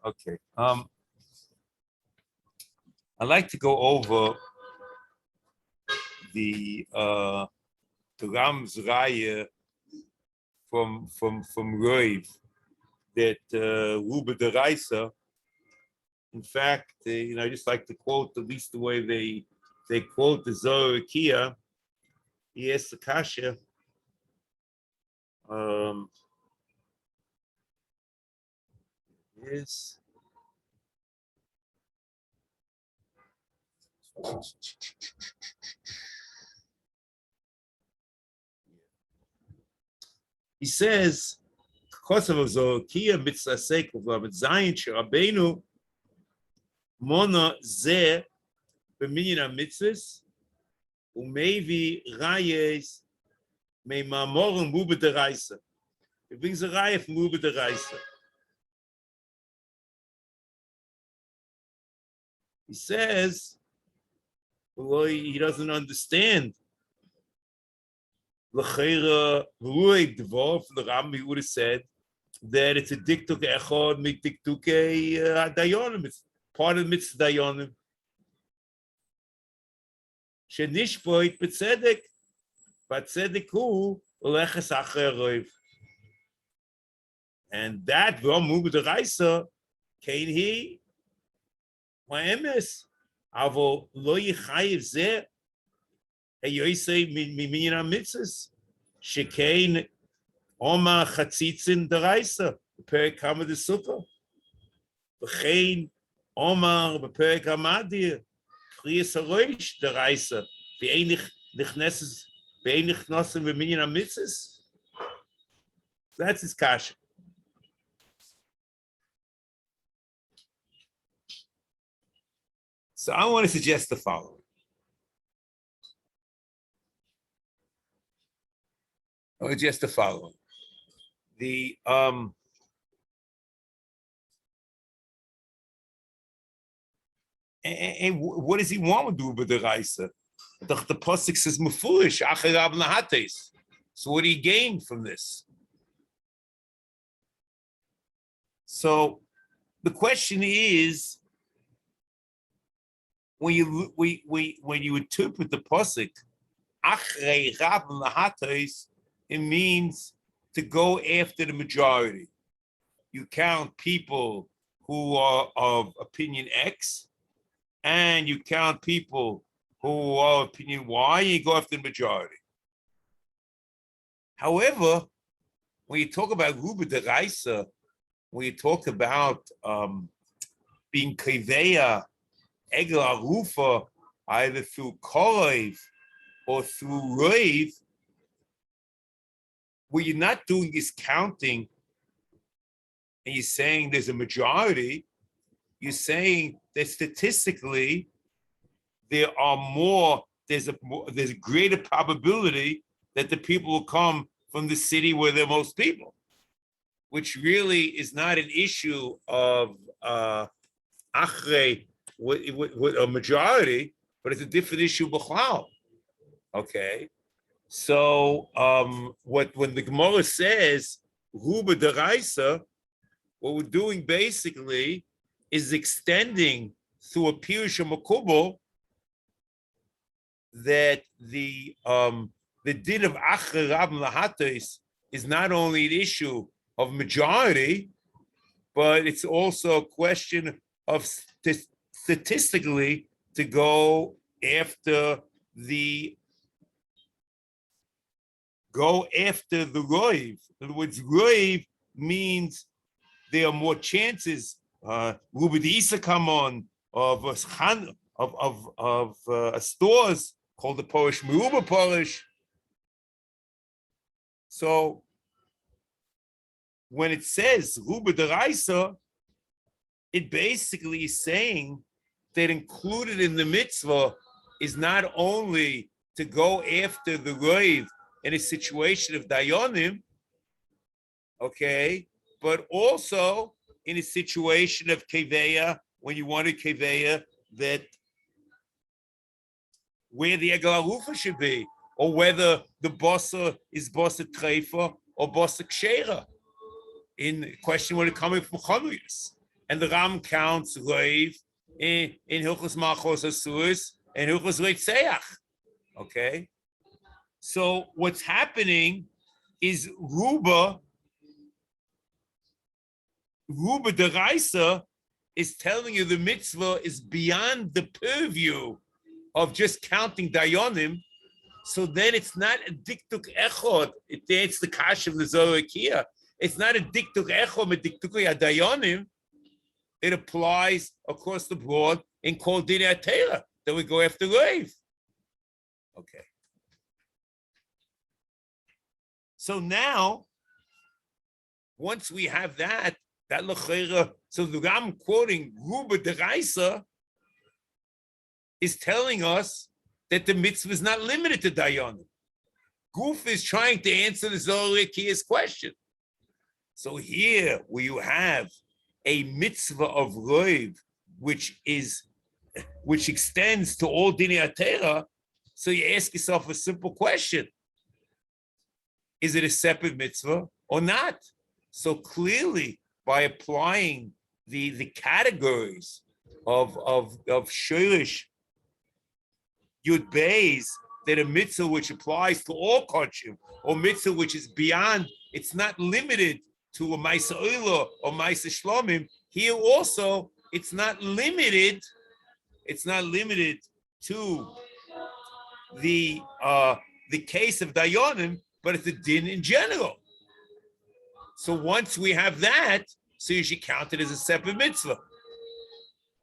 Okay. I'd like to go over the Ram's Raya from Roiv that Ruba de Reisa. In fact, I just like to quote at least the way they quote the Zohar Kia. Yes, the Kasha. Yes. He says, Kosovo Zohar Kia mitzvah sekov lamet zayin sherabenu mona zeh b'minyan ha-mitzvahs umevi rayes me mamorim Ruba de Reisa. It brings a raya from Ruba de Reisa. He says, well, he doesn't understand. L'cheira ruig dvor from the Ram, he would have said that it's a diktuk echad mit diktuke dayonim. It's part of the mitzvah dayonim. Shenishpoit b'tzedek, b'tzedek hu uleches acher roiv. And that from Ruba de Reisa, kain he ma'emes avo lo yichayiv zeh heyoisei minyan ha-mitzvahs shekain Oma Chatzitzin Deraisa, Perek Kama de Sukkah. V'chein Omar Perek Hamadir, Chrias Haroish Deraisa, V'ein Nichneses, V'ein Nichnosim V'minyan ha-mitzvahs. That's his kasha. So I want to suggest the following. The and what does he want to do with the Reisa? The pasuk says "Mufurish acharab lahates." So what do you gain from this? So the question is, when you interpret the pasuk acharab lahates, it means to go after the majority. You count people who are of opinion X, and you count people who are of opinion Y, and you go after the majority. However, when you talk about Ruba de Reisa, when you talk about being Keveya, Egel Arufa, either through Korev or through Reiv, what you're not doing is counting, and you're saying there's a majority. You're saying that statistically there's a greater probability that the people will come from the city where there are most people, which really is not an issue of achrei with a majority, but it's a different issue b'chlal. Okay. So when the Gemara says Ruba de Reisa, what we're doing basically is extending through a Pirush Makubal that the din of Acher Rab Lahates is not only an issue of majority, but it's also a question of statistically to go after the Roiv. In other words, Roiv means there are more chances. Ruba de Isa come on of stores called the Polish Meruba Polish. So when it says Ruba de Reisa, it basically is saying that included in the mitzvah is not only to go after the Roiv in a situation of Dayonim, okay, but also in a situation of Keveya, when you want a Keveya that where the Egel Arufa should be, or whether the bossa is bossa treifa or bossa kshera. In question when it coming from Chanuyas. and the Ram counts Reiv in Hilchos Malchos Asuris and Hilchos Reitzeach. Okay, so what's happening is Ruba Deraisa is telling you the mitzvah is beyond the purview of just counting dayonim. So then it's not a diktuk echod. It's the kash of the Zorakia. It's not a diktuk echod, but diktuk dayonim. It applies across the board in Kol Dinei HaTorah that we go after Reiv. Okay. So now, once we have that lechera, so the Ram quoting Ruba Deraisa is telling us that the mitzvah is not limited to dayanim. Guf is trying to answer the Zohar Kiya's question. So here, where you have a mitzvah of Reiv, which extends to all Dinei HaTorah, so you ask yourself a simple question: is it a separate mitzvah or not? So clearly, by applying the categories of Shirish Yud Beis, that a mitzvah which applies to all kodshim, or mitzvah which is beyond, it's not limited to a Maisa Oila or Maisa Shlomim. Here also, it's not limited to the case of Dayanim, but it's a din in general. So once we have that, so you should count it as a separate mitzvah.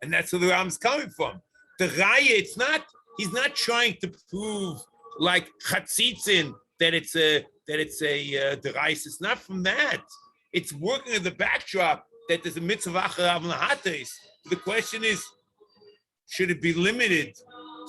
And that's where the Ram's coming from. The Raya, he's not trying to prove like Chatzitzin that it's a derais. It's not from that. It's working in the backdrop that there's a mitzvah acharav lahates. The question is, should it be limited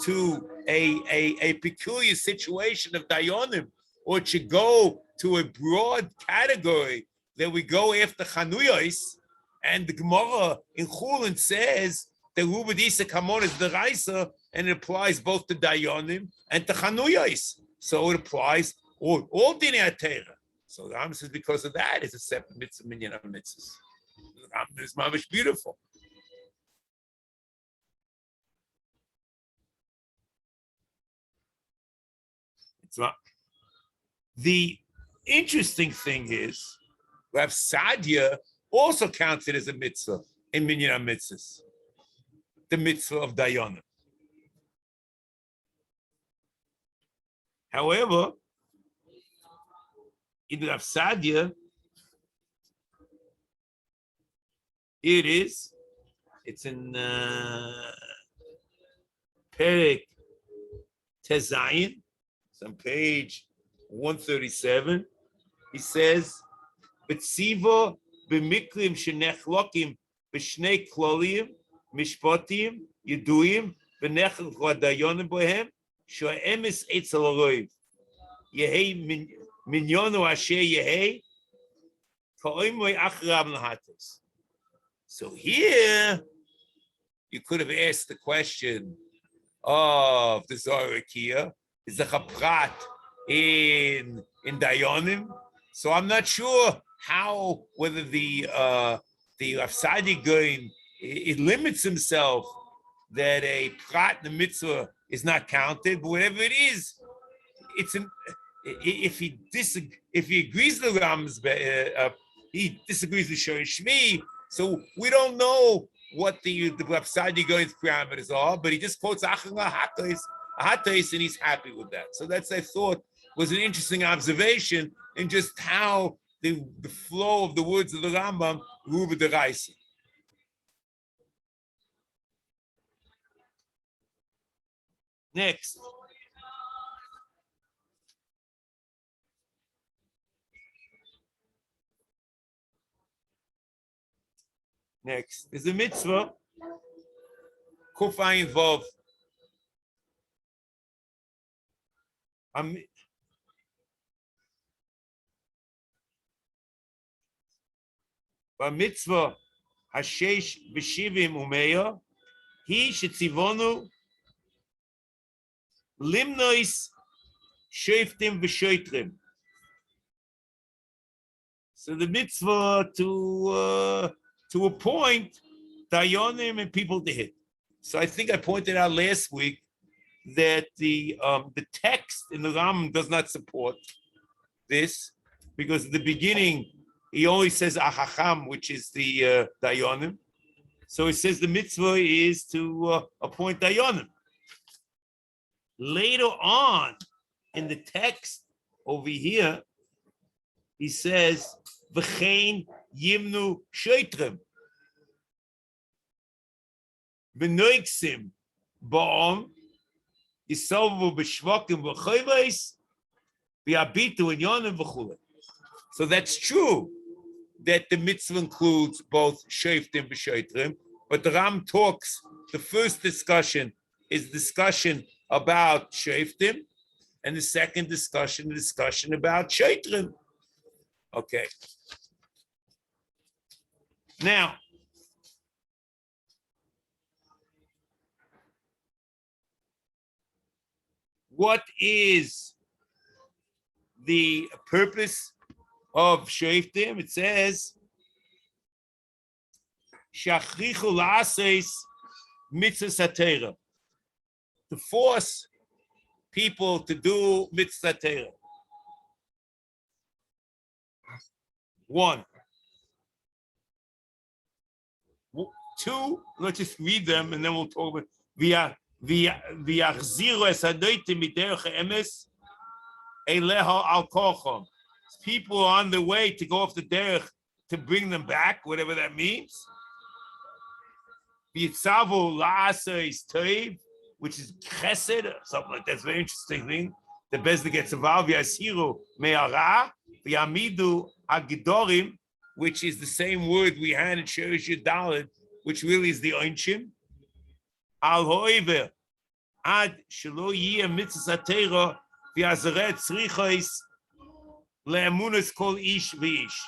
to a peculiar situation of dayanim, or it should go to a broad category that we go after chanuyos? And the Gemara in Chulin says that Rubed Isa Kamon is the Raisa, and it applies both to dayanim and to chanuyos. So it applies all Dinei HaTorah. So the Ram says because of that, it's a separate mitzvah minyan of mitzvahs. The Ram is mamish beautiful. It's not. The interesting thing is, Rav Sadia also counts it as a mitzvah in minyan mitzvahs, the mitzvah of dayanim. However, in Rav Sadia, it's in Perek Tezayin, it's on page 137. He says, "Betziva b'miklim shenechlokim b'shnei klolim mishpatim yeduyim v'nechel chadayonim bohem sho'emes etzel haroiv yehei minyonu asher yehei ka'oimoy acharav lahates." So here, you could have asked the question of the Zorakia, is the chaprat in dayanim? So I'm not sure whether the Afsadi Goin, it limits himself that a prat in the mitzvah is not counted, but whatever it is, if he agrees with the Rams, he disagrees with Shor Shmi. So we don't know what the Afsadi Goin's parameters are, but he just quotes Achla Hatais, and he's happy with that. So that's, I thought, was an interesting observation in just how the flow of the words of the Rambam, Ruba Deraisa. Next. Next is the mitzvah, Kufayin Vov. Mitzvah Hashesh B'Shivim Umeya, He Shetzivonu Limnois Shoftim V'Shoitrim. So the mitzvah to appoint Dayanim and people to hit. So I think I pointed out last week that the text in the Ram does not support this, because at the beginning he only says Ahacham, which is the Dayanim. So it says the mitzvah is to appoint Dayanim. Later on in the text over here, he says, V'chein yimnu sheitrem. V'noiksim ba'om yisolvu b'shvokim v'choyves v'abitu in yonim v'chule. So that's true that the mitzvah includes both sheiftim v'sheitrim, but the Ram talks, the first discussion is discussion about sheiftim, and the second discussion about sheitrim. Okay. Now, what is the purpose of sheiftim? It says, "Shachrichu la'aseis mitzvahs hatera," to force people to do mitzvah hatera. 1. 2, let's just read them and then we'll talk about v'yachziru es hadoitim miderech ha'emes eleha al kochom. People are on the way to go off the derech to bring them back, whatever that means. V'yitzavu la'aseis toiv, which is chesed, something like that. That's a very interesting thing. The Bezdin gets involved. V'yasiru me'ara v'yamidu agidorim, which is the same word we had in Sherish Yudalid, which really is the Onshim. Al hoiver ad shelo yiyeh mitzvah hatera v'yazeret tzrichos le'emunas kol ish v'ish,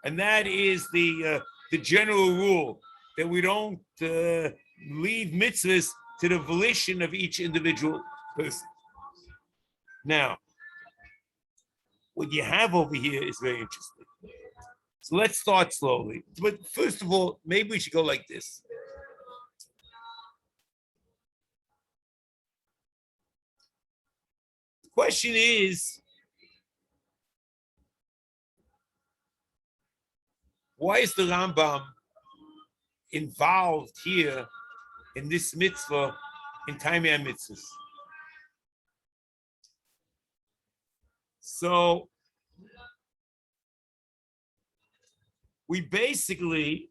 and that is the general rule that we don't leave mitzvahs to the volition of each individual person. Now, what you have over here is very interesting. So let's start slowly. But first of all, maybe we should go like this. The question is, why is the Rambam involved here in this mitzvah in Taimei HaMitzvos? So we basically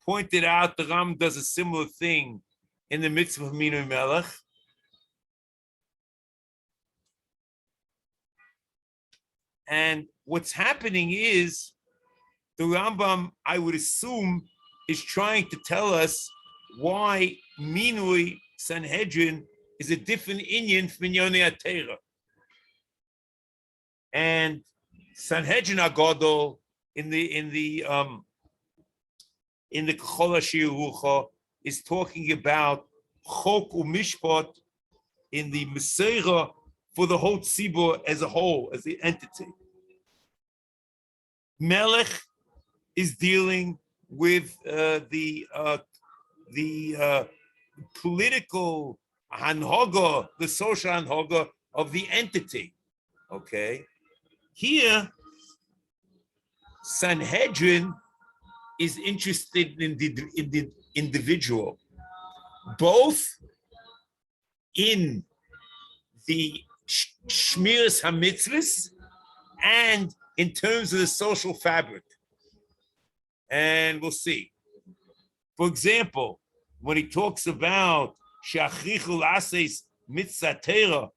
pointed out the Ram does a similar thing in the mitzvah of Minui Melech. And what's happening is the Rambam, I would assume, is trying to tell us why Minui Sanhedrin is a different inyan from Minyonei HaTeira. And Sanhedrin Agadol in the Kachol HaShiur is talking about Chok u'Mishpat in the Meseira for the whole tzibur as a whole, as the entity. Melech is dealing with the political hanhoga, the social hanhoga of the entity. Okay, here Sanhedrin is interested in the individual, both in the Shmiras HaMitzvos and in terms of the social fabric. And we'll see. For example, when he talks about Shachrichu Ases Mitzvah Teira,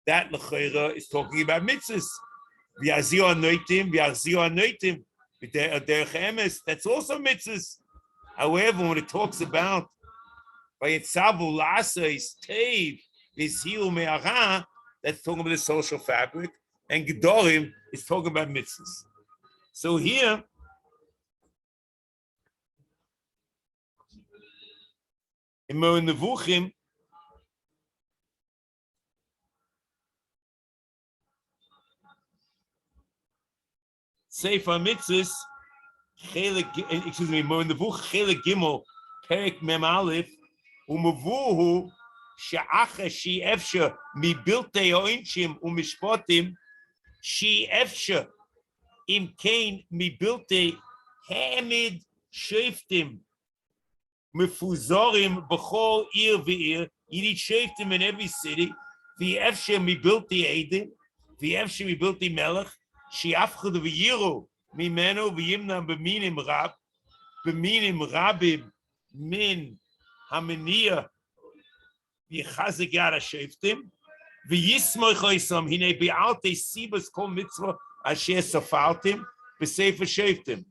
that L'chera is talking about mitzvahs. V'yazio anoitim, derech emes, that's also mitzvahs. However, when it talks about Vayetzavu La'ases Teiv V'ziu Me'ara, that's talking about the social fabric, and Gedorim is talking about mitzvahs. So here, in Moreh Nevuchim, Sefer HaMitzvos, excuse me, in the book Chelek Gimel, Perek Mem Aleph, Umevuhu she'acha she efsha mi biltei oinchim umishpotim she efsha im kain mi biltei hamid sheftim mefuzorim b'chol ir v'ir. You need sheftim in every city. V'efsha mi biltei edim, v'efsha mi biltei melech, she afchud v'yiru mimenu v'yimnam b'minim rab, b'minim rabim min hamaniya v'chazik yara sheftim v'yismoy choisam hinei be'alte sibas kol mitzvah asher safaltim b'sefer sheftim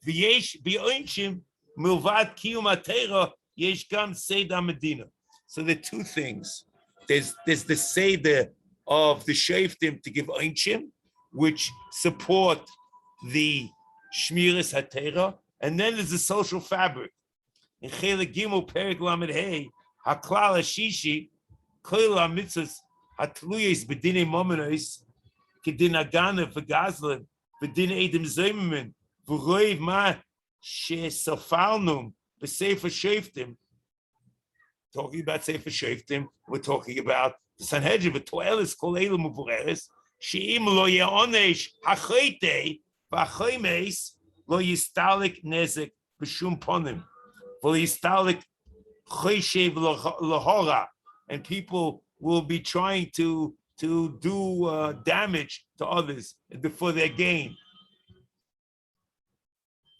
v'yesh b'oinchim milvad kiyum atera yesh gam seder medina. So there are two things. There's the seder of the sheftim to give oinchim, which support the shmiras hatera, and then there's the social fabric. In Chelek Gimel Perek Lamed Hey, Haklal Hashishi, Kol HaMitzvos Hatluyos B'dinei Momenos, Kedin Agana v'Gazlan, B'din Edim Zaymimin, V'roiv Ma She'Safalnum B'Sefer Sheftim. Talking about Sefer Sheftim, we're talking about the Sanhedrin, V'Toelis Kol Elu Muvureres, She'im Lo Ye'onesh Hachaytei V'Achaymes Lo Yistalik Nezek B'Shum Ponim. And people will be trying to do damage to others for their gain.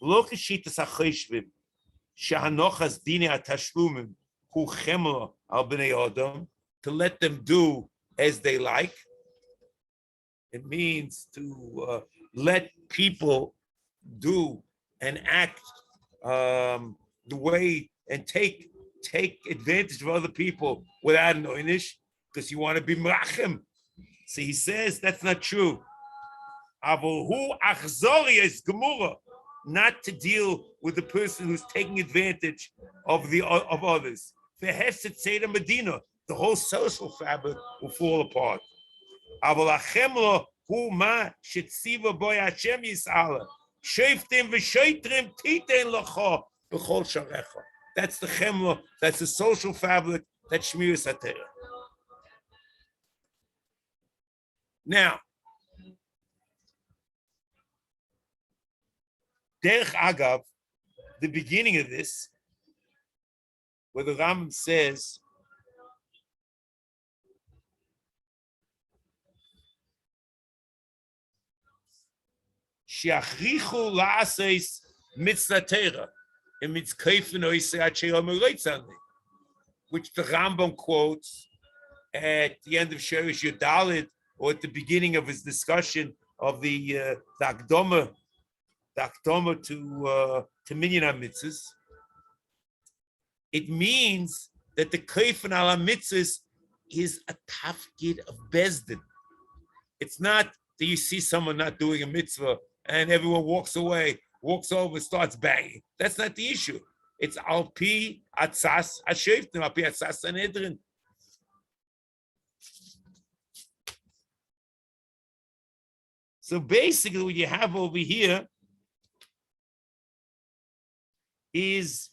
To let them do as they like. It means to let people do and act the way and take advantage of other people without an oinish, because you want to be mrachem. So he says that's not true. Avohu achzori is gemura, not to deal with the person who's taking advantage of others. The hefset seder medina, the whole social fabric will fall apart. Avol achemlo hu ma shetziva boy Hashem yisala sheftim v'sheitrim titein lacha. That's the chemla, that's the social fabric, that's shmiras hatera. Now, derech agav, the beginning of this, where the Rambam says, She'achrichu la'aseis mitzvah Torah, which the Rambam quotes at the end of Shirish Yudalit, or at the beginning of his discussion of the Akdoma to Minyan HaMitzvos. It means that the Keifen al HaMitzvos is a tafkid of Bezdin. It's not that you see someone not doing a mitzvah and everyone walks away, walks over, starts banging. That's not the issue. It's al-pi atzas hasheftim, al-pi atzas Sanhedrin. So basically what you have over here is,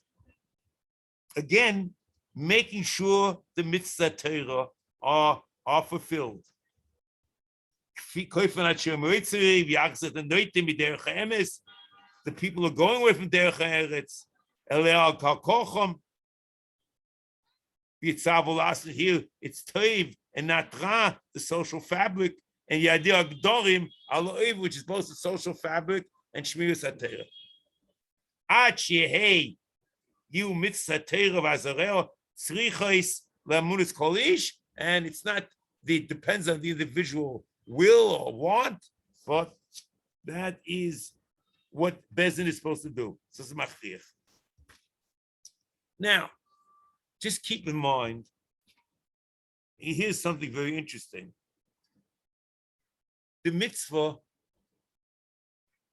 again, making sure the mitzvah Torah are fulfilled. The people are going away from Derech HaEretz. Elea Kalkochom. Here it's Toiv and not Ra, the social fabric, and Yadir Agdorim, Aloiv, which is both the social fabric and Shmiras HaTorah. Ad Shehei, you mitzvah Torah v'azareo, tzrichos le'amunas kol ish, and it's not, it depends on the individual will or want, but that is what Bezin is supposed to do. So it's machriach. Now, just keep in mind, here's something very interesting. The mitzvah,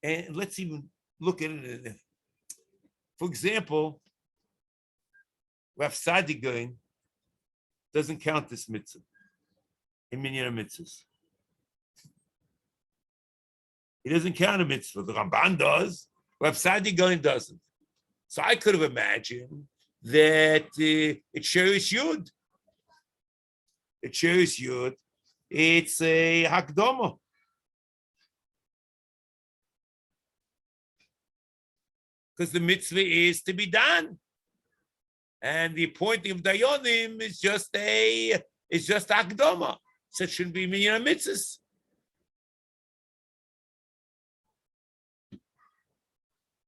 and let's even look at it. For example, Rav Sadigain doesn't count this mitzvah in Minyan HaMitzvos. He doesn't count a mitzvah. The Ramban does, but Sadi Gaon doesn't. So I could have imagined that it's Sherish Yud. It's Sherish Yud. It's a Hakdama. Because the mitzvah is to be done. And the appointing of Dayanim is just Hakdama. So it shouldn't be minyan mitzvahs.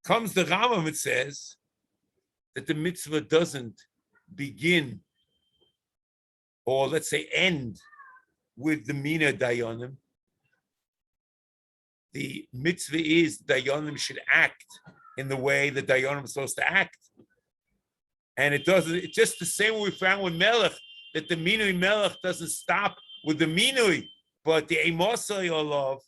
Comes the Rambam, it says that the mitzvah doesn't begin, or let's say end, with the mina dayanim. The mitzvah is dayanim should act in the way the dayanim is supposed to act. And it doesn't, it's just the same way we found with Melech, that the minui Melech doesn't stop with the minui, but the emosai olav,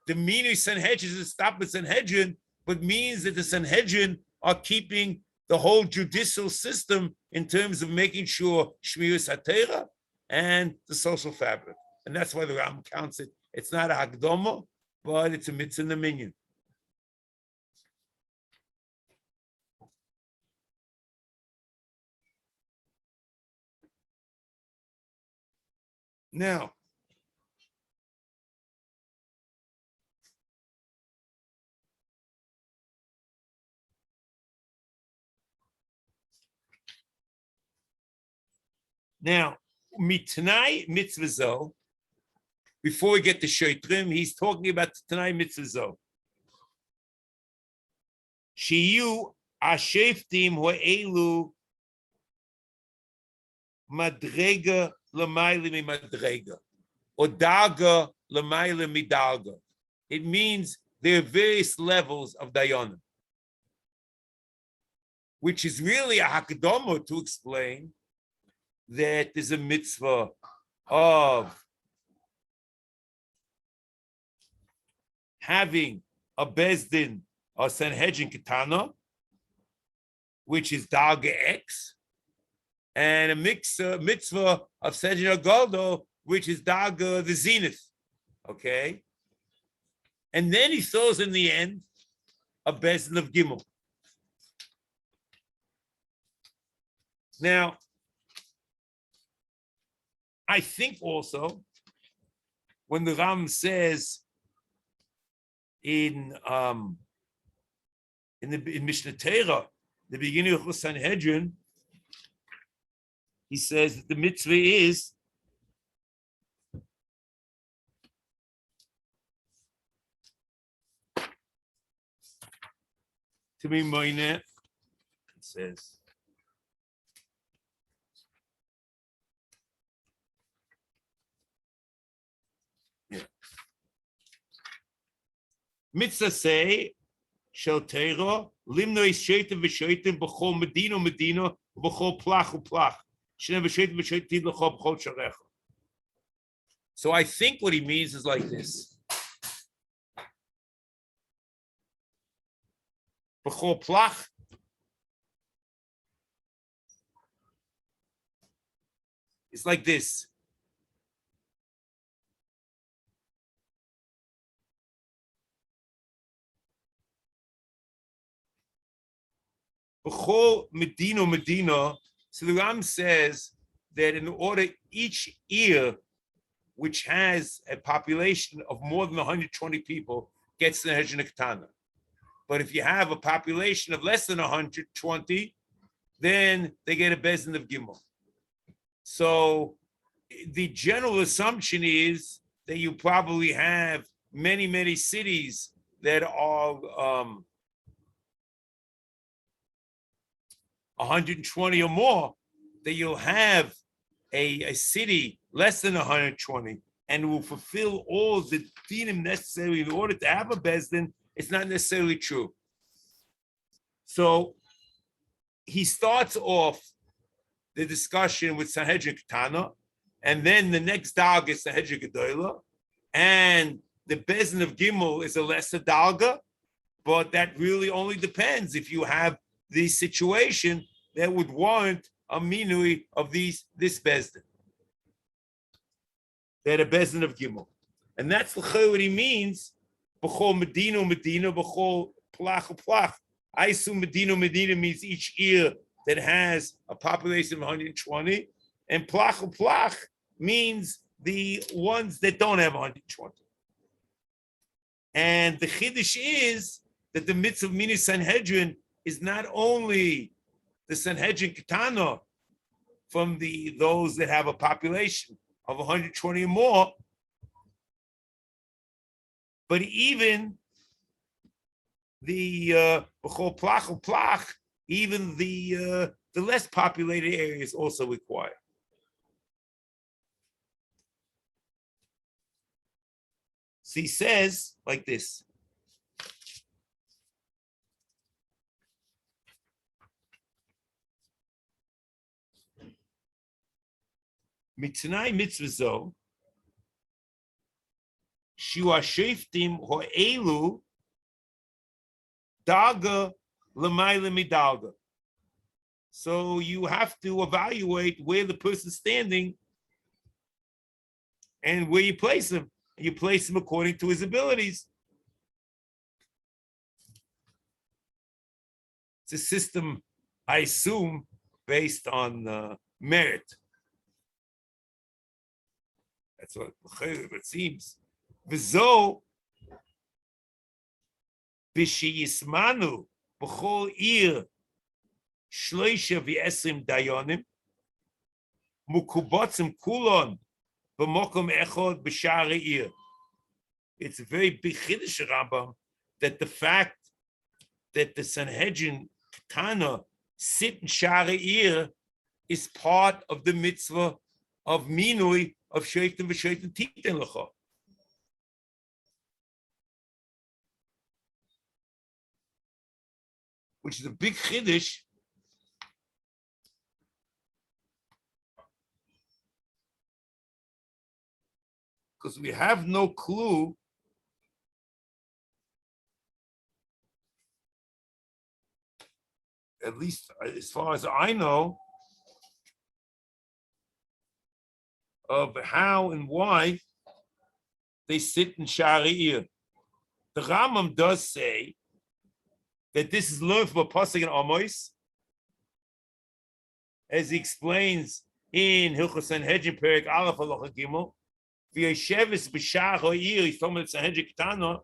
the minui Sanhedrin doesn't stop with Sanhedrin, but means that the Sanhedrin are keeping the whole judicial system in terms of making sure Shmiras HaTorah and the social fabric. And that's why the Ram counts it. It's not a Hakdama, but it's a mitzvah in the minyan. Now, Tanai mitzvah, before we get to Shoitrim, he's talking about Tanai mitzvah. Shiur asheftim ho'elu madrega l'mayla mimadrega, or darga l'mayla midarga. It means there are various levels of dayanim, which is really a hakdama to explain that there's a mitzvah of having a bezdin or Sanhedrin Ketana, which is Darga X, and a mitzvah of Sanhedrin Agoldo, which is Darga the Zenith. Okay? And then he throws in the end a bezdin of Gimel. Now, I think also when the Ram says in Mishnah Torah, the beginning of Sanhedrin, he says that the mitzvah is to be moineh. It says. Mitzvah say, Shel Teira, Limno is Shaitim v'Shaitim b'chol Medina Medina b'chol Plach u'Plach. Shnev v'Shaitim v'Shaitim b'chol b'chol Sharecha. So I think what he means is like this. B'chol Plach it's like this. B'chol Medina Medina. So the Ram says that in order each year, which has a population of more than 120 people, gets the Sanhedrin Ketana. But if you have a population of less than 120, then they get a bezdin of Gimel. So the general assumption is that you probably have many, many cities that are 120 or more, that you'll have a city less than 120 and will fulfill all the dinim necessary in order to have a bezdin. It's not necessarily true. So he starts off the discussion with Sanhedrin Ketana, and then the next darga is Sanhedrin Gedola, and the bezdin of Gimel is a lesser darga, but that really only depends if you have the situation that would warrant a minui of this bezdin, that a bezdin of Gimel. And that's what he means b'chol Medina, Medina, b'chol plach, plach. I assume Medina, Medina means each year that has a population of 120, and plach, plach means the ones that don't have 120. And the chiddush is that the mitzvah of mini Sanhedrin is not only the Sanhedrin Ketana from those that have a population of 120 or more, but even the b'chol plach plach, even the less populated areas also require. So he says like this. Mitznai mitzvazo, shiur shoftim ho'elu daga l'mayla midalga. So you have to evaluate where the person's standing and where you place him. You place him according to his abilities. It's a system, I assume, based on merit. That's what it seems. V'zo b'sheyismanu b'chol ir shloisha v'esrim dayonim mukubotzim kulon b'mokom echod b'shar ir. It's a very big chiddush Rambam that the fact that the Sanhedrin Ketana sit in Shar Ir is part of the mitzvah of minui of sheitim v'sheitim titen lecha. Which is a big chiddush. Because we have no clue at least as far as I know, of how and why they sit in Shari'ir. The Rambam does say that this is learned from a pasuk in Amos, as he explains in Hilchos Sanhedrin Perek Aleph Halacha Gimel. V'yesheves b'shar ha'ir, he's talking about Sanhedrin Ketana.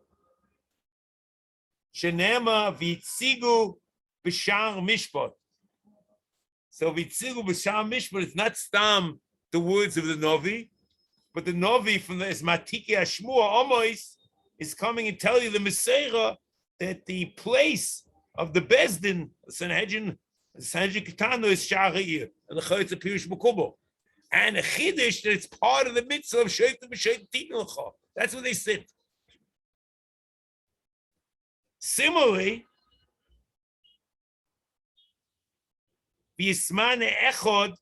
Shenema v'yitzigu b'shar mishpat. So v'yitzigu b'shar mishpat is not stam the words of the Novi, but the Novi from the Matiki Ashmua Amos is coming and telling you the Messiah that the place of the Bezdin, Sanhedrin Ketana is Sha'ir, and the Chayetz Pirush B'Kubo. And a Chiddush that it's part of the mitzvah of Sheitim B'Sheitim Titen L'cha. That's where they sit. Similarly, V'yismane echod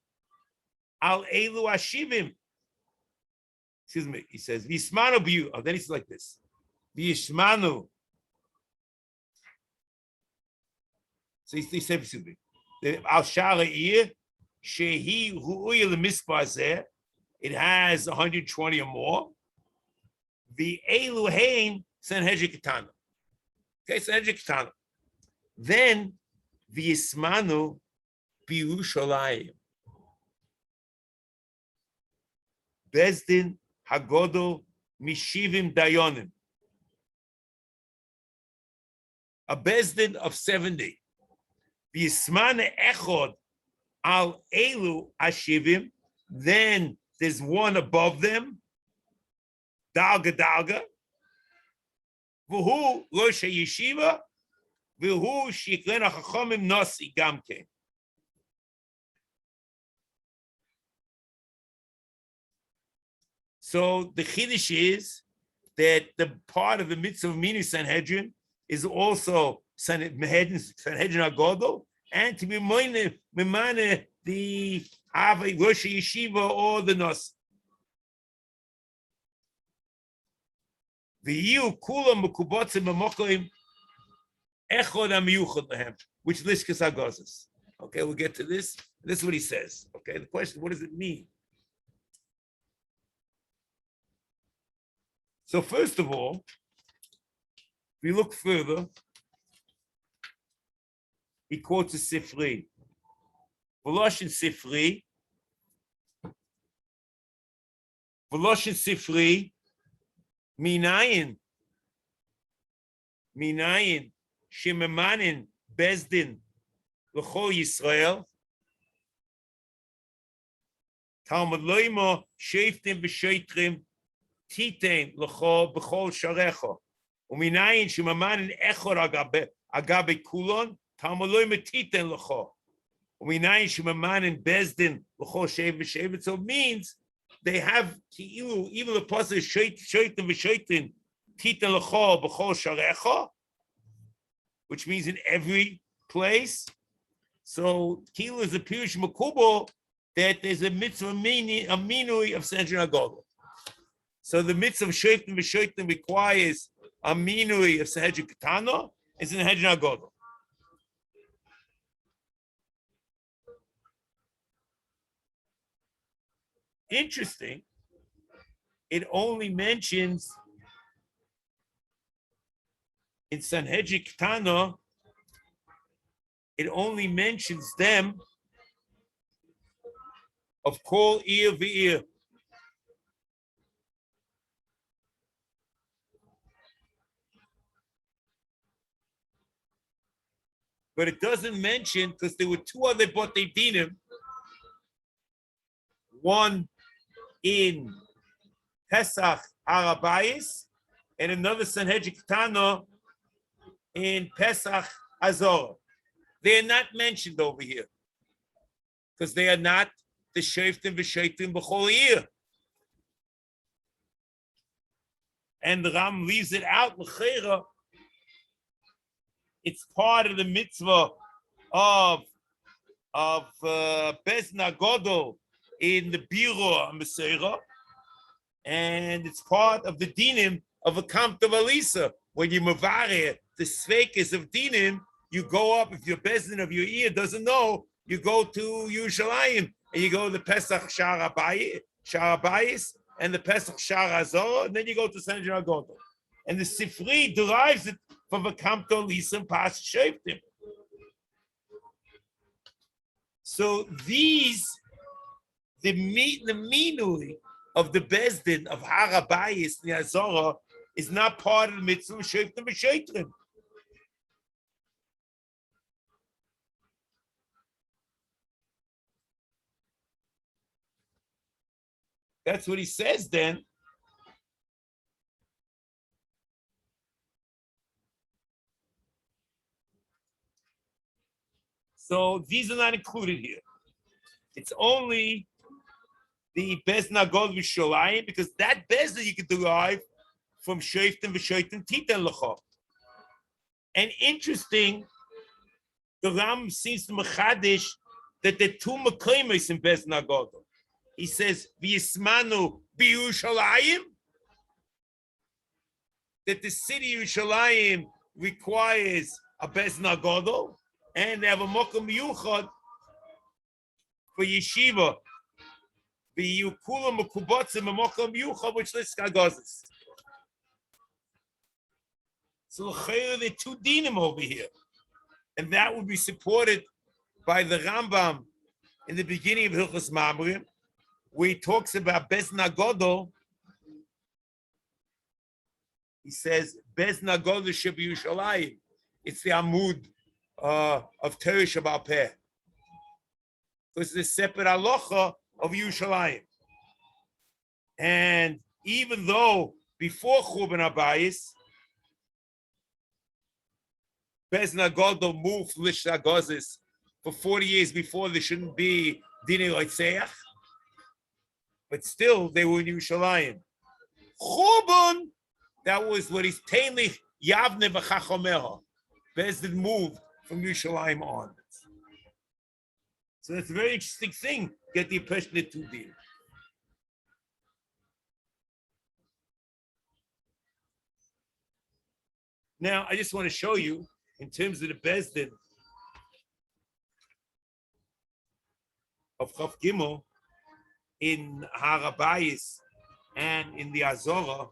al elu ashivim. Excuse me, he says, V'yismanu b'yu. Oh, then he says like this. V'yishmanu. So he said, excuse me, al sha'ir, shehi ru'uya l'mispar zeh, it has 120 or more. The elu hein Sanhedrin Ketana. Okay, Sanhedrin Ketana. Then V'yismanu b'Yerushalayim. Bezdin Hagodol Mishivim Dayonim. A Bezdin of 70. V'yismane echod al elu ashivim. Then there's one above them. Dalga dalga. V'hu Rosh Yeshiva. V'hu shiklen hachachamim nasi gamkein. So the chiddush is that the part of the mitzvah of mini Sanhedrin is also Sanhedrin Agodol, and to be memane the Ave Rosh Yeshiva or the Nos. V'yu kulam mekubotzim b'mokoim echod amiyuchod lehem, which lishkas hagozes. Okay, we'll get to this. This is what he says. Okay, the question: what does it mean? So first of all, If we look further, he quotes a Sifri. Voloshin Sifri. Voloshin Sifri. Minayin. Shememanin. Bezdin. L'chol Yisrael. Talmud loimo. Sheftim v'sheitrim. Titain. L'chol b'chol sharecha. Uminayin shememanin echor agabe kulon. Talmud loimo titain l'chol. Uminayin shememanin bezdin. L'chol shev v'shevet. So it means they have even the pasuk sheitim v'sheitin titan l'chol b'chol sharecha, which means in every place. So kilu is a pirush makubal that there's a mitzvah minui of Sanhedrin HaGadol. So the mitzvah of sheitim v'sheitim requires a minui of Sanhedrin Ketana and Sanhedrin HaGadol. Interesting. It only mentions in Sanhedrin Ketana, it only mentions them of kol ir v'ir. But it doesn't mention, because there were two other Botei Dinim, one in Pesach Arabayis, and another Sanhedrin Ketana in Pesach Azor. They are not mentioned over here because they are not the Sheftim v'Sheitim b'chol year. And the Ram leaves it out. L'cheira, it's part of the mitzvah of Bezna Godol in the Biro Meseira, and it's part of the dinim of a Kamp of Alisa. When you mavare the sveikis of dinim, you go up. If your bezin of your ear doesn't know, you go to Yerushalayim and you go to the Pesach Shar Habayis and the Pesach Shar Hazor, and then you go to Sanhedrin HaGadol. And the Sifri derives it from the Kamp of Alisa and Pas Sheftim. So these, the minui of the bezdin of Harabayis and Hazorah is not part of the mitzvah of Sheftim v'Sheitrim. That's what he says then. So these are not included here. It's only the Bezna God Vishalayim, because that Bezna you can derive from Sheftim v'Sheitim Titan L'cha. And interesting, the Ram seems to mechadish that the two Mekaymes in Bezna God. He says, V'yismanu b'Yerushalayim, that the city of Yerushalayim requires a Bezna Gadol, and they have a Mokum Yuchad for Yeshiva. V'yukula Mekubatzim a Mokum Yuchad, which lists Kagazis. So there are two dinim over here. And that would be supported by the Rambam in the beginning of Hilchos Mamrim, where he talks about Bezna Gadol. He says, Bezna Gadol should be Yerushalayim. It's the Amud of Torah Shabbat Peh. Because it's a separate halacha of Yerushalayim. And even though before Churban Habayis, Bezna Gadol moved to Lishna Gozis for 40 years before there shouldn't be Dinei Loitzeach, but still they were in Yerushalayim. Churban, that was what he's Tainlich Yavne v'Chachomeha. Bezdin moved from Yerushalayim on. So that's a very interesting thing. Get the impression that two did. Now, I just want to show you, in terms of the Bezdin of Chav Gimel in Harabayis and in the Azorah,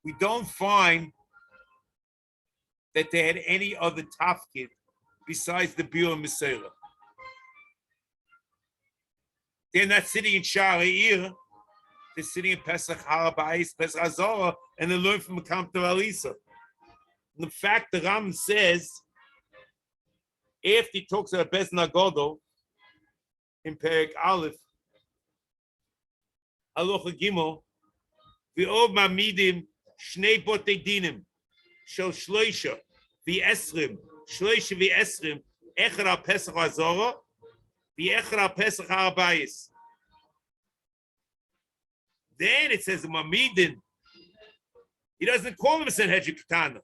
we don't find that they had any other tafkid besides the Biur Meseira. They're not sitting in Sha'ar, they're sitting in Pesach Harabais, Pesach Hazorah, and they learn from Makam to Alisa. The fact the Ram says, after he talks about Bez Nagodo in Perek Aleph, Alocha Gimel, V'ov Mamidim Shnei Botei Dinim Shel Shloisha V'Esrim Shloisha V'Esrim Echad Al Pesach Hazorah V'Echad Al Pesach Harabayis. Then it says Mamidin. He doesn't call him a Sanhedrin Ketana.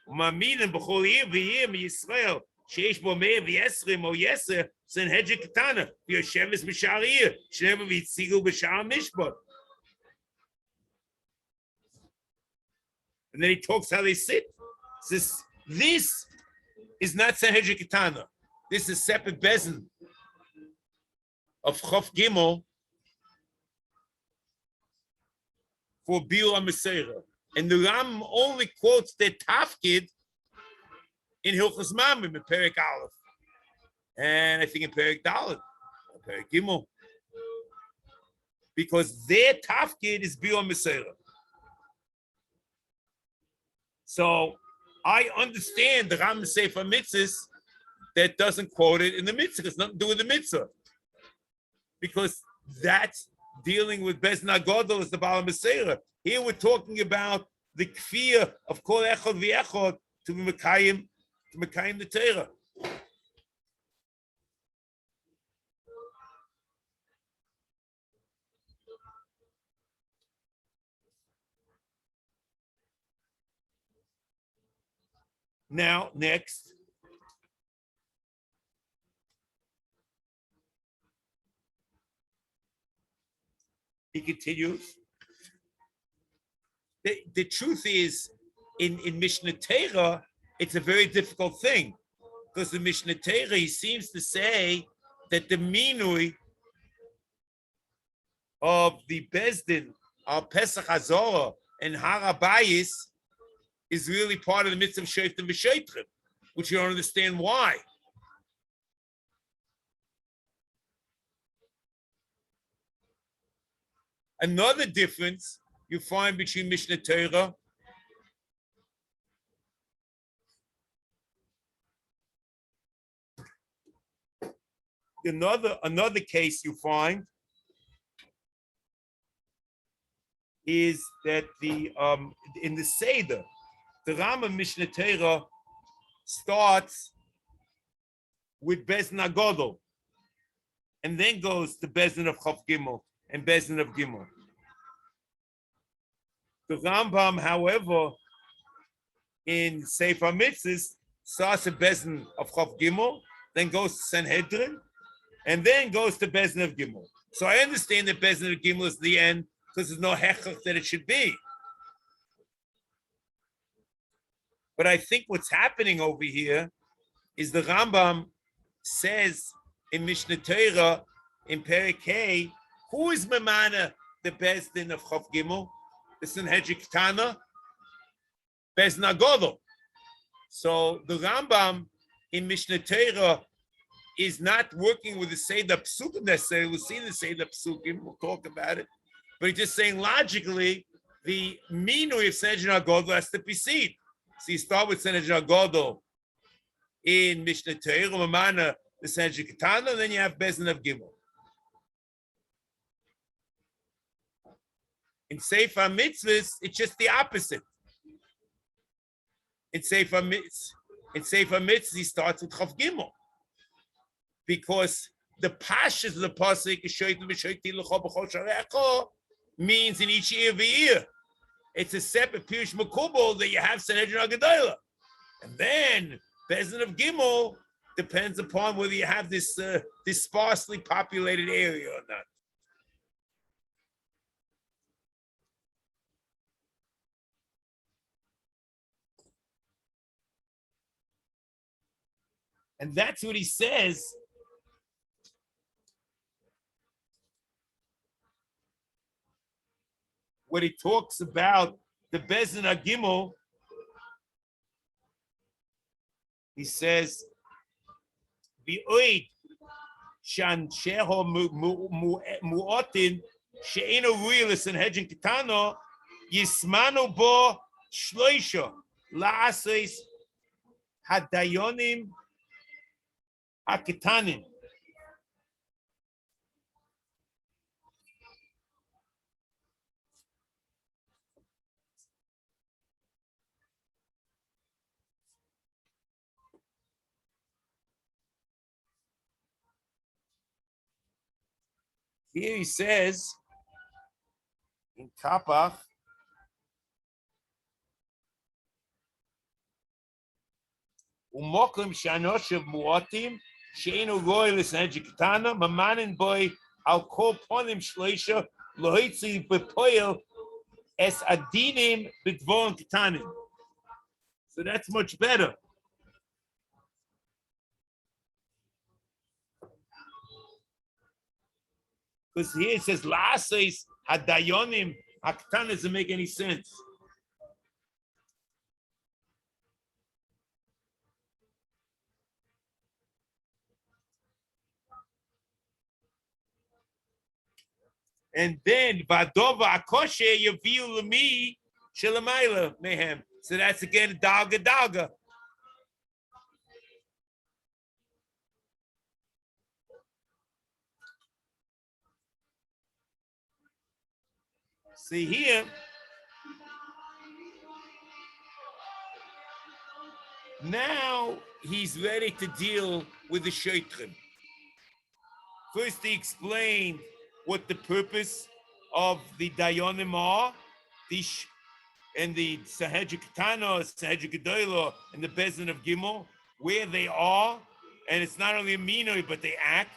Mamidin B'chol Yir V'Yir M'Yisrael Sheish Bo Meir V'Esrim O Yeser Sanhedrin Ketana V'Yosheves B'Sha'ar Yir Shnei V'Yitzigu B'Sha'ar Mishpat. And then he talks how they sit. Says, this is not Sanhedrin Ketana. This is separate bezin of Chof Gimel for Biur HaMeseira. And the Ram only quotes their tafkid in Hilchos Mamrim in Perek Aleph. And I think in Perek Dalet, Perek Gimel. Because their tafkid is Biur HaMeseira. So I understand the Ram Sefer mitzvahs that doesn't quote it in the mitzvah. It's nothing to do with the mitzvah. Because that's dealing with Bez Nagodol as the Baal Meseira. Here we're talking about the kfir of Kol Echad V'Echad to be Mekayim the Torah. Now, next. He continues. The truth is, in Mishnah Torah, it's a very difficult thing. Because the Mishnah Torah, he seems to say that the minui of the Bezdin, of Pesach Hazorah, and Harabayis is really part of the mitzvah of Shoftim V'Sheitrim, which you don't understand why. Another difference you find between Mishnah Torah another case you find is that the in the Seder, the Rama Mishnah Torah starts with Bezin Agodol and then goes to Bezin of Chof Gimel and Bezin of Gimel. The Rambam, however, in Sefer HaMitzvos, starts at Bezin of Chof Gimel, then goes to Sanhedrin, and then goes to Bezin of Gimel. So I understand that Bezin of Gimel is the end because there's no hechach that it should be. But I think what's happening over here is the Rambam says in Mishnah Torah, in Perek Hey, who is Memana, the Bezdin of Chof Gimel? The Sanhedrin Ketana, Bezin Agodol. So the Rambam in Mishnah Torah is not working with the Seder Psukim necessarily. We'll see the Seder Psukim, we'll talk about it. But he's just saying logically, the minui of Sanhedrin Agodol has to precede. So you start with Sanhedrin Agodol in Mishnah Torah, Mamana, the Sanhedrin Ketana, and then you have Bezin of Gimel. In Sefer HaMitzvos, it's just the opposite. In Sefer HaMitzvos, he starts with Chof Gimel. Because the pashas of the pasuk means in each year of the year. It's a separate Pirush Makubal that you have Sanhedrin Agadayla. And then Bezin of Gimel depends upon whether you have this sparsely populated area or not. And that's what he says when he talks about the Bezin HaGimel He says, "V'oid shan sheho mu'otin she'eno ruilis and hedging kitano yismanu bo shloisha la'aseis hadayonim hakitanim." Here he says in Kapach, "Umokim shanoshav muatim she'enu roylis hedgikitana mamanin boy al kol ponim shleisha lohitzi bepoil es adinim b'dvorim kitanim." So that's much better. Because here it says la'aseis hadayonim haktan doesn't make any sense. And then vadova akoshe yaviu lemi shelamayla mehem. So that's again dalga. See here, now he's ready to deal with the shotrim. First, he explained what the purpose of the dayanim are, and the Sahedra Katana, Sahedra Gedolah, and the Bezin of Gimel, where they are, and it's not only a minor, but they act.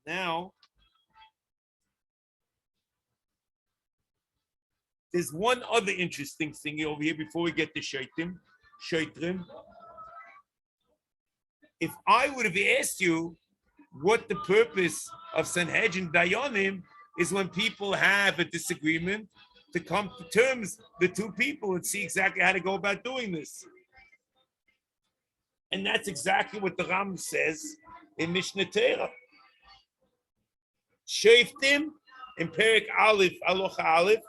Now, there's one other interesting thing over here before we get to Shaitrim. If I would have asked you what the purpose of Sanhedrin Dayanim is, when people have a disagreement, to come to terms, the two people, and see exactly how to go about doing this. And that's exactly what the Ram says in Mishnah Torah. Shoftim in Perek Aleph, Alocha Aleph,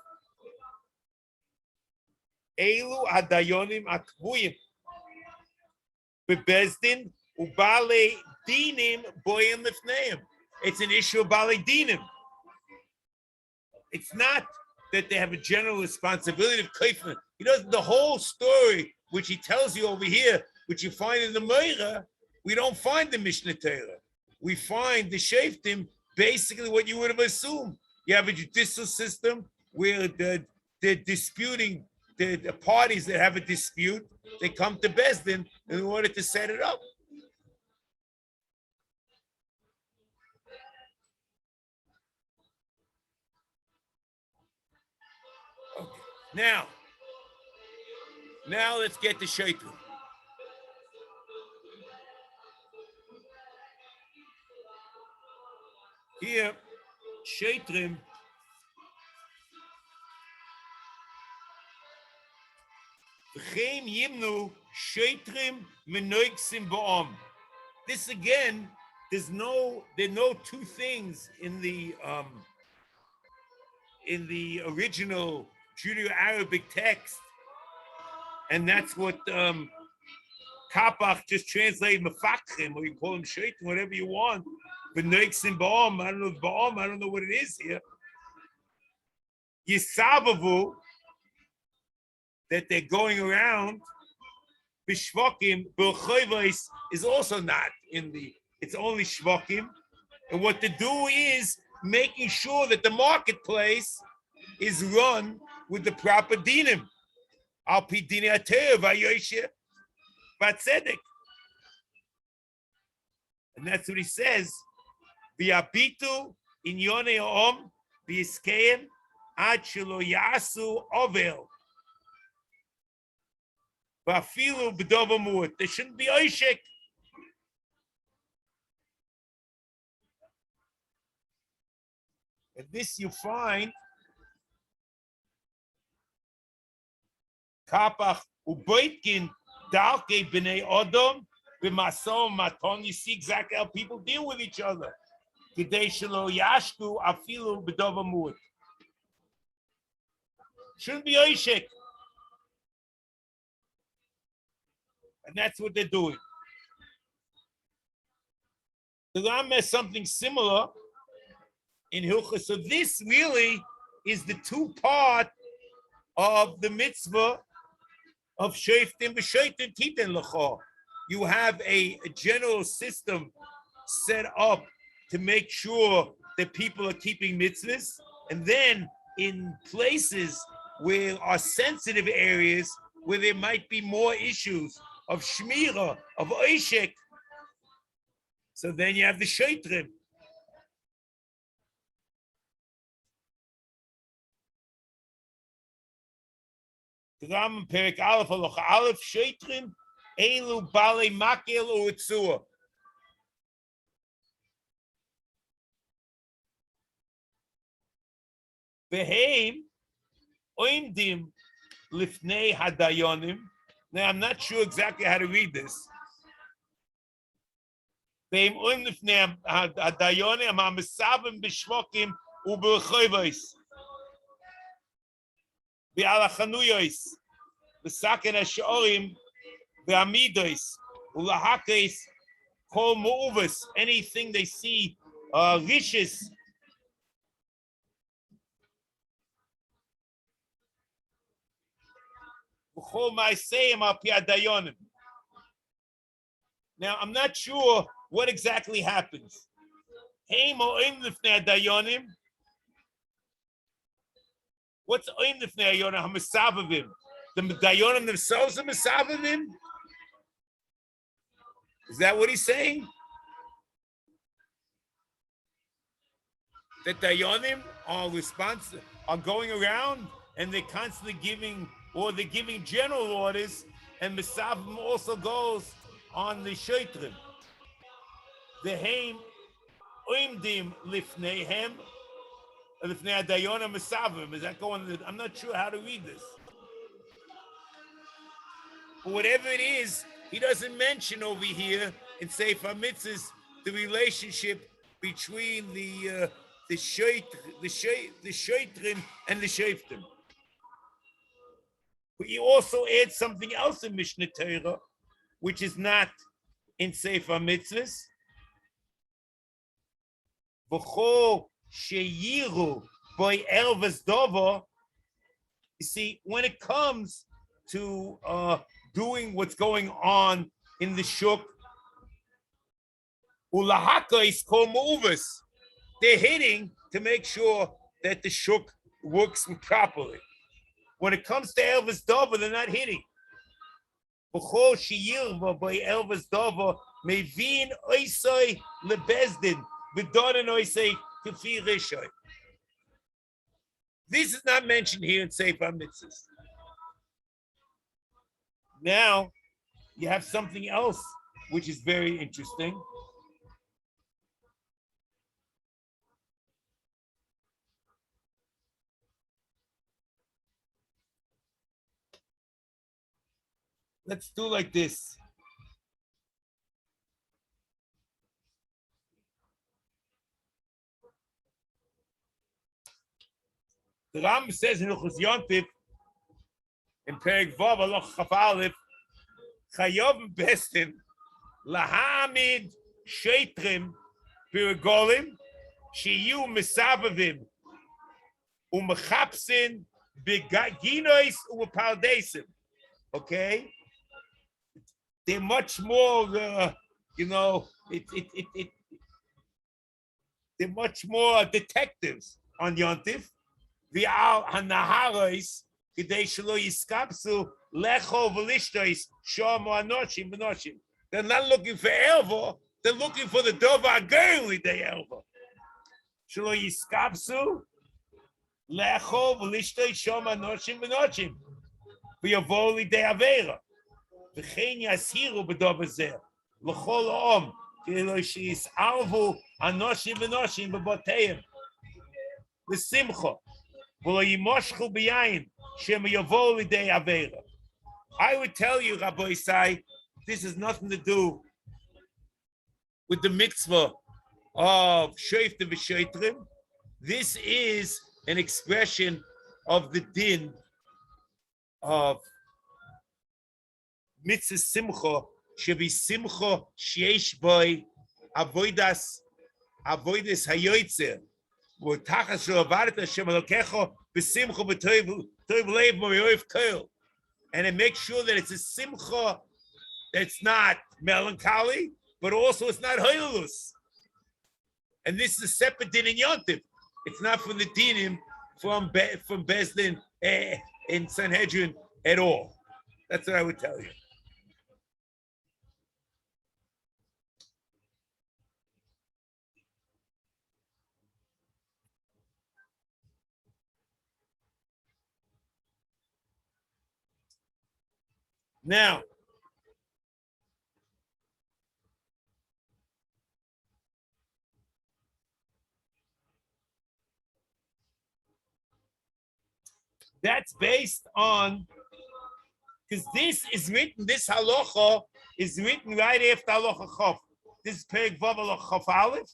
Elu Hadayonim Akvuyim Bebezdin Ubale Dinim Boyim Lifneim. It's an issue of Bale Dinim. It's not that they have a general responsibility of kaifman. He does the whole story, which he tells you over here, which you find in the Meira, we don't find the Mishnah Torah. We find the Shoftim, basically what you would have assumed. You have a judicial system where they're disputing, the parties that have a dispute, they come to Bezdin in order to set it up. Okay. Now let's get to Shaitu. Here, Shaitrim, V'chein yimnu Shaitrim menoiksim ba'om. This again, there are no two things in the original Judeo-Arabic text, and that's what Kapach just translated mefakrim, or you call them Shaitim, whatever you want. B'noiksim ba'om, I don't know what it is here. Yisavavu, that they're going around. B'shvakim, b'choivos is also not in the, it's only shvakim. And what to do is making sure that the marketplace is run with the proper dinim. Al pi dini ateh v'yoshe v'tzedek. And that's what he says. V'yabitu in yonei ha'om v'yiskeim ad shelo yasu ovel. Vafilu b'dova mu'at. There shouldn't be oishik. And this you find kapach ubeitkin dalke b'nei odom b'masom maton. You see exactly how people deal with each other. K'dei shelo yashku afilu b'dova mu'at. Shouldn't be oishik. And that's what they're doing. The Ram has something similar in Hilchah. So this really is the two-part of the mitzvah of Shoftim v'Shoftim Titen L'cha. You have a general system set up to make sure that people are keeping mitzvahs. And then in places where are sensitive areas, where there might be more issues of shmira, of oishek, so then you have the shaitrim. Ram Perik Aleph Halacha Aleph shaitrim elu bale makel u'etzua. Beheim oimdim lifnei hadayonim. Now I'm not sure exactly how to read this. Beheim oimdim lifnei hadayonim ha'mesavim b'shvokim u'b'rechoivos v'alachanuyos v'saken ha'shorim v'amidos u'lahakes kol mu'uvos. Anything they see vicious. Now, I'm not sure what exactly happens. What's oim lifnei dayonim? Hamasavavim. The dayonim themselves are masavavim? Is that what he's saying? That dayonim are responsible, are going around and they're constantly giving, or they're giving general orders, and Mesavim also goes on the Shaitrim. The Haim Oimdim Lifneihem Lifnei Dayonim Mesavim. Is that going? I'm not sure how to read this. But whatever it is, he doesn't mention over here in Sefer HaMitzvos the relationship between the Shaitrim and the Shoftim. But you also add something else in Mishnah Torah, which is not in Sefer HaMitzvos. V'cho sheyiru by elvas dover. You see, when it comes to doing what's going on in the shuk, ulahaka is called mu'uvas. They're hitting to make sure that the shuk works properly. When it comes to Elvis Dover, they're not hitting. B'chol sheyirva by Elvis Dover mevin oisei lebezdin v'doden oisei k'fi rishoy. This is not mentioned here in Sefer HaMitzvos. Now, you have something else which is very interesting. Let's do like this. The Ram says in Hilchos Yontif, in Perek Vav Aloch Chaf Aleph, Chayov Bestim Lahamid Sheitrim Piragolim Shiyu Mesavavim Umechapsin Beginois Upaldesim. Okay? They're much more, they're much more detectives on Yontif. V'al hanaharos k'dei shelo yiskapsu lecho v'lishtos shomo anoshim v'noshim. They're not looking for elva. They're looking for the dover agirli de elva. Shelo yiskapsu Le'achol v'lishtoi shoma noshim v'noshim. V'yavo lidei avera. V'chein yasiru b'dover zeh. L'chol ha'om. K'lo shi'yis'arvu anoshim v'noshim b'boteim. V'simcha. V'lo yimoshchu b'yayin. Shem yavo lidei avera. I would tell you, Rabbi Isai, this has nothing to do with the mitzvah of shoiftim v'shoitrim. This is an expression of the din of mitzvah simcha, shevi simcha sheyesh boy avodas hayoytzer. V'tachas she'avadet Hashem Elokecho b'simcha b'toiv leiv mo'yoiv kol. And it makes sure that it's a simcha that's not melancholy, but also it's not hoylus. And this is a separate din in Yontif. It's not from the dinim from Bezdin in Sanhedrin at all. That's what I would tell you. Now, that's based on, because this halacha is written right after halacha chof. This is Perek Vav halacha chof aleph,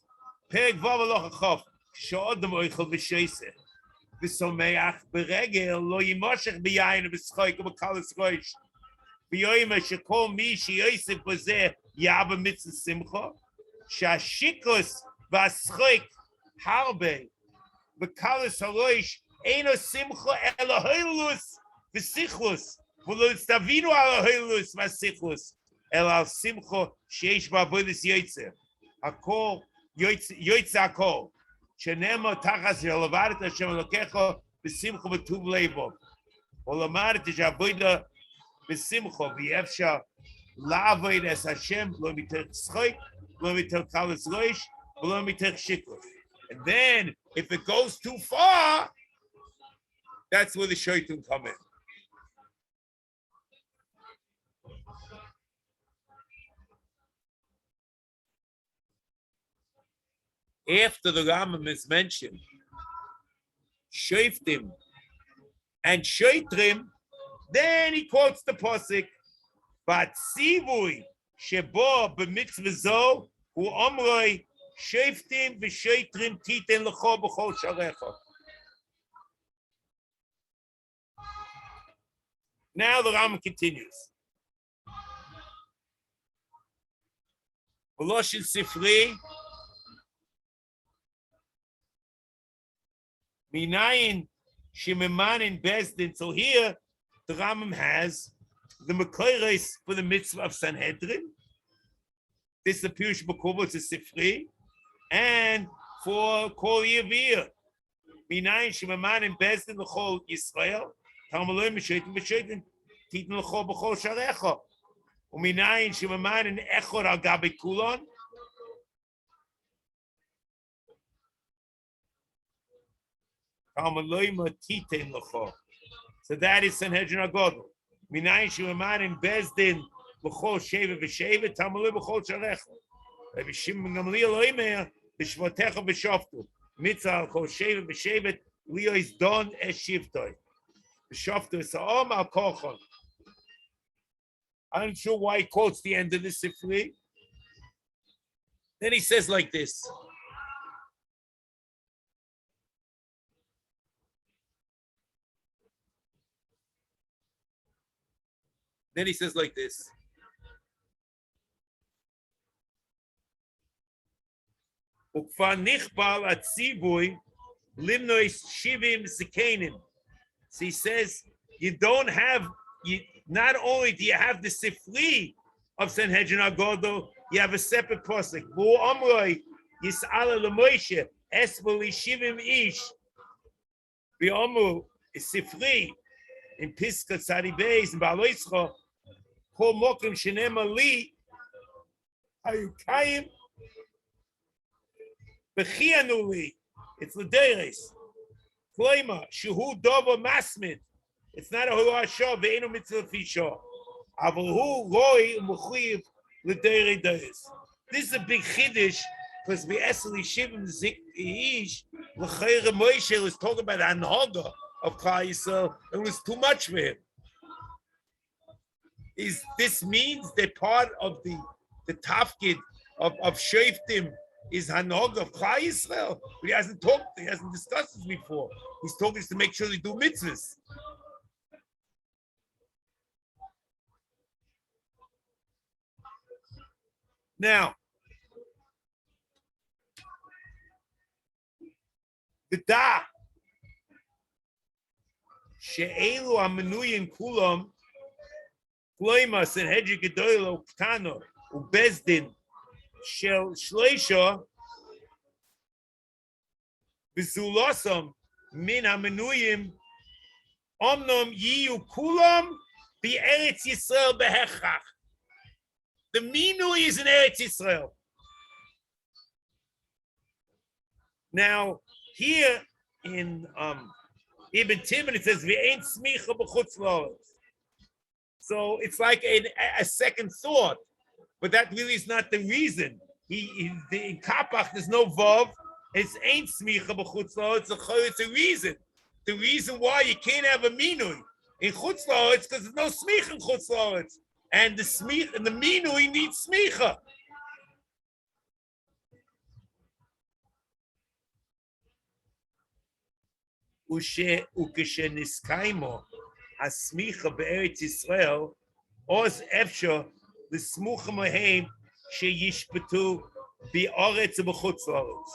Perek Vav halacha chof. She'odem oichel v'sheiseh, v'someach b'regel lo yimoshech b'yayin v'schoik v'kalas roish. V'yoyim shekol mi she'yosef b'zeh yaba mitzvah simcha, she'ashikos v'aschoik harbe v'kalas haroish Eino simcha ela hoylus v'sichlus v'lo stavinu ala hoylus v'sichlus ela simcha sheish ba'avodas yoytzer akol yoytzer akol shenema tachas yelavaret Hashem Elokecho v'simcha v'tuv leibo v'lomaret j'avoda v'simcha v'yefsha la'avoid es Hashem lo mitech tzchoik lo mitech kalas roish v'lo mitech shiklus. And then if it goes too far, that's where the shaitan come in. After the Rambam is mentioned, Shoiftim and Shoitrim, then he quotes the Pasuk, Bat Sivui Shebo b'mitzvah zo hu omroi Shoiftim v'Shoitrim titen l'cho b'chol sharecha. Now the Rambam continues. V'loshin Sifri Minayin Shemimanin Bezdin. So here the Rambam has the Mekoros for the mitzvah of Sanhedrin. This is the Pirush B'Kobo to Sifri, and for Kol Yevir Minayin Shemimanin Bezdin l'Chol Yisrael. Tamaloi Mishoitim Mishoitim Titin L'Chol B'Chol Sharecha U'Minayin Shemimanin Echor Al Gabi Kulon. So that is Sanhedrin Agodol. Minayin Shemimanin Bezdin L'Chol Sheva V'Sheva Tamaloi B'Chol Sharecha. Rabbi Shimon Gamliel Oimer B'Shvotecha B'Shoftu Mitzvah Al Chol Sheva V'Sheva Leo is Don Es Shivtoi. I'm not sure why he quotes the end of the Sifri. Then he says like this. Ukvar nichbal atzibui limnois shivim zikenim. So he says, not only do you have the Sifri of Sanhedrin Agodo, you have a separate pasuk. Vu amroi yis'ala l'Moshe esboli shivim ish. V'omu Sifri in Piska Tzadi Beis in Ba'aloischa kol mokim shenema li hayukayim b'chianu li. It's l'deires. Kloima, Shuhu Dova Masmid. It's not a Hurah Shah, Ve'enu Mitzvah Fisha. Avahu Loi Muchiv L'Deirei Deis. This is a big Chiddush because we actually Shivim Zikish, L'Chayre Moshe was talking about the Anhaga of Klal Yisrael. It was too much for him. This means that part of the tafkid of Shoftim is Hanog of Klal Yisrael. But he hasn't discussed this before. He's talking us to make sure they do mitzvahs. Now, the da she'elu amenuyin kulam kloima senhedri gedoylo ktano ubezdin shel shleisha v'zulosam min amenuyim omnom yiyu kulam be'eretz Yisrael behechach. The minui is in Eretz Yisrael. Now, here in Ibn Timon, it says, "V'ein smicha b'chutz la'aretz." So it's like a second thought, but that really is not the reason. In Kapach, there's no vav. It's ain't smicha b'chutz la'aretz. It's a reason. The reason why you can't have a minui in chutz la'aretz because there's no smicha in chutz la'aretz. And the smich and the minui needs smicha. Ukeshe niskaimo asmicha be'eretz Yisrael oz efsha l'smucha mahem sheyishpetu be'aretz u'b'chutz la'aretz.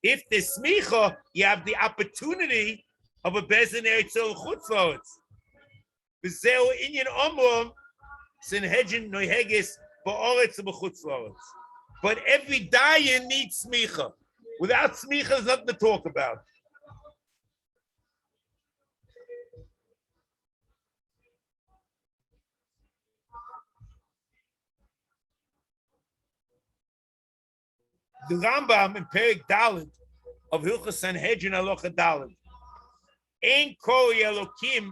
If the smicha, you have the opportunity of a bezin eretz u'chutz la'aretz. B'zeu inyan omrom senhedrin noihegis ba'aretz u'b'chutz la'aretz. But every dayan needs smicha. Without smicha, there's nothing to talk about. The Rambam in Perek Dalet of Hilchos Sanhedrin Halacha Dalet. Ein kol Elokim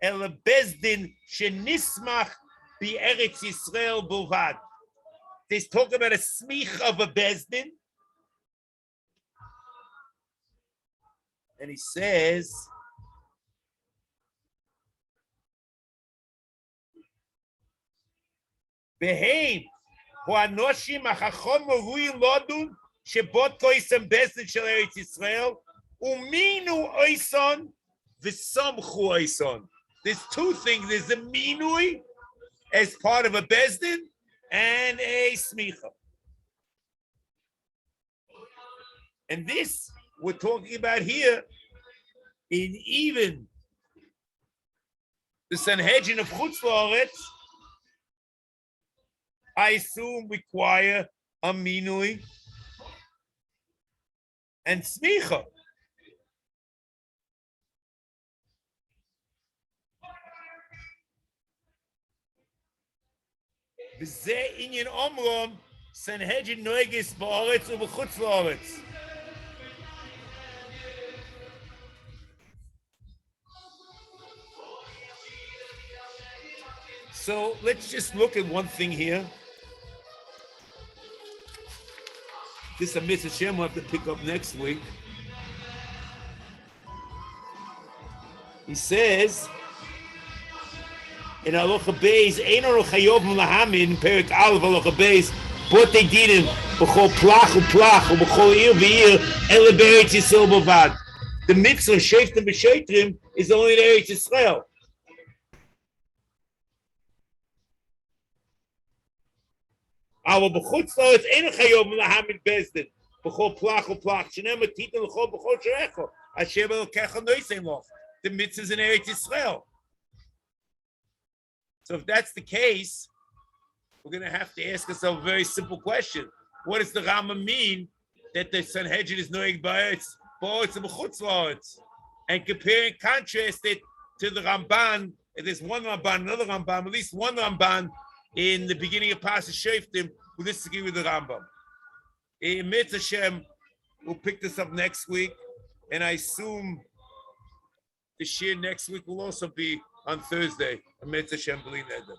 el bezdin shenismach be'eretz Yisrael bulvad. They talk about a smich of a bezdin. And he says, Beheim, hu anoshim achachom ruyin lodun, shebot koisem bezdin shel Eretz Yisrael, uminu oison, v'samchu oison. There's two things. There's a minui as part of a bezdin and a smicha. And this we're talking about here in even the Sanhedrin of Chutz La'aretz, I assume require a minui and smicha. V'zeh inyan omrom Sanhedrin noegis ba'aretz u'b'chutz la'aretz. So let's just look at one thing here. This Mitzvah Shem we'll have to pick up next week. He says in Halacha Beis, Eino Chayovim Lahamin, Perek Aleph Halacha Beis, Botei Dinim b'chol plach u'plach u'b'chol ir v'ir ele be'eretz Yisrael b'vad. The mitzvah Shoftim b'Shotrim is only in Eretz Yisrael. Our b'chutz la'aretz ein chayov lahamid bezdin b'chol plach u'plach shenem atitin l'chol b'chol sherecho asher b'lokecha noisem loch. The mitzvahs in Eretz Yisrael. So if that's the case, we're going to have to ask ourselves a very simple question: what does the Rambam mean that the Sanhedrin is noig ba'aretz and b'chutz la'aretz, and compare and contrast it to the Ramban? There's one Ramban, another Ramban, at least one Ramban in the beginning of Pasuk Shoftim, who disagree with the Rambam. In Mitzvah Shem, We'll pick this up next week, and I assume the Shiur next week will also be on Thursday. Amitzvah Shem B'li Neder.